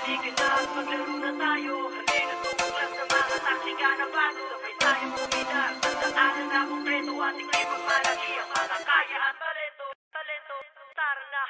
halika na at maglaro na tayo. Halina tumuklas sa mga taktika na bago. Sabay tayong uminas, tandaanan na konkreto. Ating ipagmalaki ang mga kaya at talento. Tara na.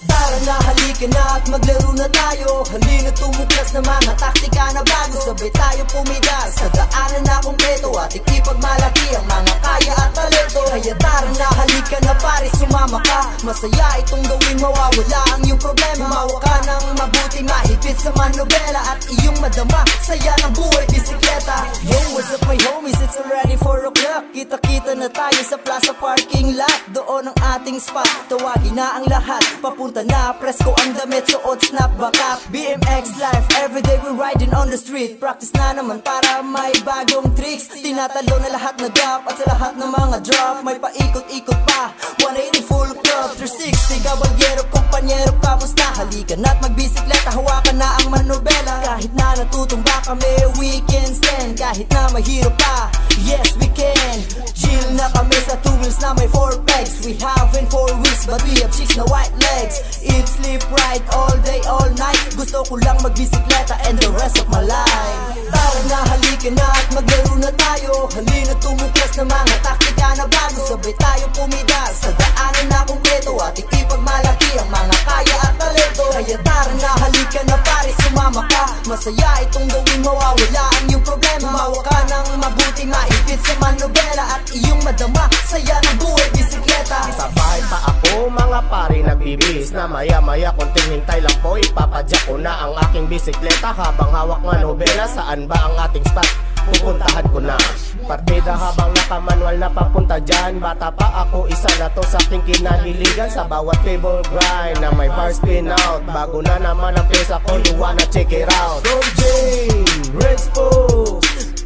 Tara na, halika na at maglaro na tayo. Halina tumuklas na mga taktika na bago. Sabay tayo pumigas sa daanan na kumpleto. Ating ipagmalaki ang mga kaya at talento. Kaya tara na, halika na pare, sumama ka. Masaya itong gawin, mawawala ang iyong problema. Mawa ka ng mabuti, mahigpit sa manobela. At iyong madama, saya ng buhay bisikleta. Yo, what's up my homies, it's already 4 o'clock. Kita-kita na tayo sa plaza parking lot. Doon ang ating spot, tawagin na ang lahat. Papunta na, presko ang damit, suot snap backup. BMX life, everyday we riding on the street. Practice na naman para may bagong tricks. Tinatalo na lahat na drop, at sa lahat ng mga drop may paikot-ikot pa, 180 full club, 360 kabalyero, kumpanyero, kamusta? Halika na't magbisikleta, hawakan na ang manobela. Kahit na natutumba kami, we can stand. Kahit na mahirap pa, yes we can. Chill na kami sa 2 wheels na may 4 pegs. We haven't 4 wheels but we have 6 na white legs. Eat, sleep, ride all day, all night. Gusto ko lang magbisikleta and the rest of my life. Tara na, halika na at maglaro na tayo. Halina tumuklas na mga taktika na bago. Sabay tayo pumidas sa daanan na kumpleto. Ating ipagmalaki ang mga kaya at talento. Kaya tara na, halika na pare, sumama ka. Masaya itong gawin, mawawala ang iyong problema. Mawa ka ng mabuti, maipit sa manobela. At iyong madama, saya ng buhay bisikleta. Sa bahay pa ako mga pare nagbibis na maya-maya konting hintay lang po, ipapadyak ko na ang aking bisikleta. Habang hawak manobela, saan ba ang ating spot? Pupuntahan ko na partida habang nakamanwal na papunta dyan. Bata pa ako, isa na to sa aking kinahiligan. Sa bawat cable grind na may bar spin out. Bago na naman ang pesa ko, you wanna check it out. Go Jane, Reds po.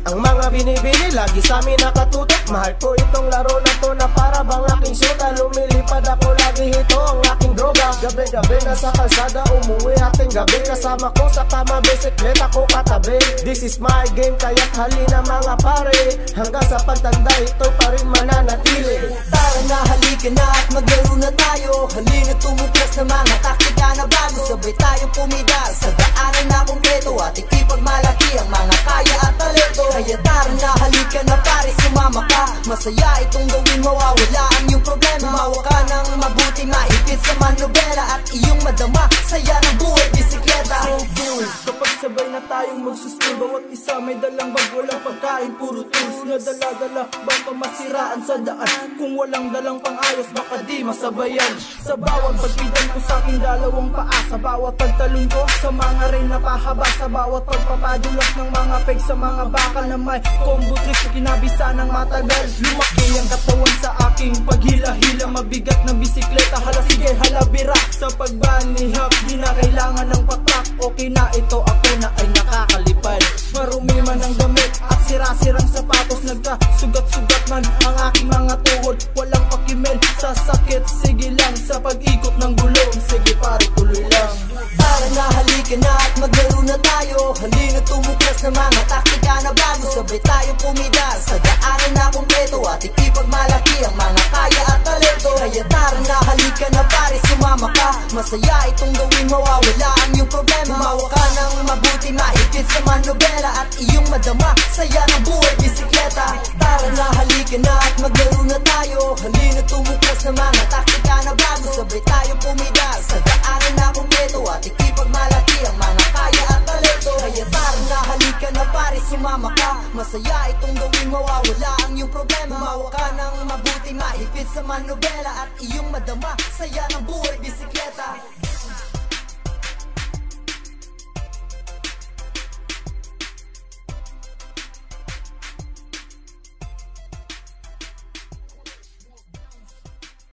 Ang mga binibini lagi sa amin nakatutok. Mahal ko itong laro na to na para bang aking syuta. Lumilipad ako lagi, ito ang aking droga. Gabi-gabi na sa kalsada, umuwi ating gabi. Kasama ko sa kama, bisikleta ko katabi. This is my game, kaya't halina mga pare. Hanggang sa pagtanda, ito pa rin mananatili. Tara na, halika na at maglaro na tayo. Halina tumuklas na mga taktika na bago. Sabay tayo pumidas sa daanan na kumpleto. Ating ipagmalaki ang mga kaya at talento. Kaya tara na, halika na pare, sumama ka. Masaya itong gawin, mawawala ang iyong problema. Mawa ka ng mabuti, maipit sa manobela. At iyong madama, saya ng buhay bisikleta. So cool, kapag sabay na tayong magsuspool. Bawat isa may dalang bag, walang pagkain, puro tools na dala-dala, baka masiraan sa daan. Kung walang dalang pang-ayos, baka di masabayan. Sa bawat pagpitan ko sa aking dalawang paa, sa bawat pagtalon ko sa mga rin na pahaba, sa bawat pagpapadulas ng mga peg sa mga bakal na may combo tricks na kinabisa ng matagal. Lumaki ang katawan sa aking paghila-hila, mabigat na bisikleta, hala sige halabira. Sa pagbanihap, di na kailangan ng patak. Okay na ito, ako na ay nakakalipad. Marumi man ang damit at sira-sirang sapatos, nagkasugat-sugat man ang aking mga tuhod. Walang pakimel sa sakit, sige lang sa pag-ikot ng gulong. Sige pare, tuloy lang. Tara na, halika na at maglaro na tayo. Halina tumuklas na mga taktika na bago. Sabay tayo pumidas sa daanan na kumpleto. Ating ipagmalaki ang mga kaya at talento. Kaya tara na, halika na pare, sumama ka. Masaya itong gawin, mawawala ang iyong problema. Mawa ka ng mabuti, maipit sa manobela. At iyong madama, saya ng buhay bisikleta. Tara na, halika na at maglaro na tayo. Halina tumuklas na mga taktika na bago. Sabay tayo pumidas sa daanan na kumpleto. Ating ipagmalaki ang mga kaya at talento. Kaya tara na, halika na pare, sumama ka. Masaya itong gawin, mawawala ang iyong problema. Mawa ka ng mabuti, mahigpit sa manobela. At iyong madama, saya ng buhay bisikleta.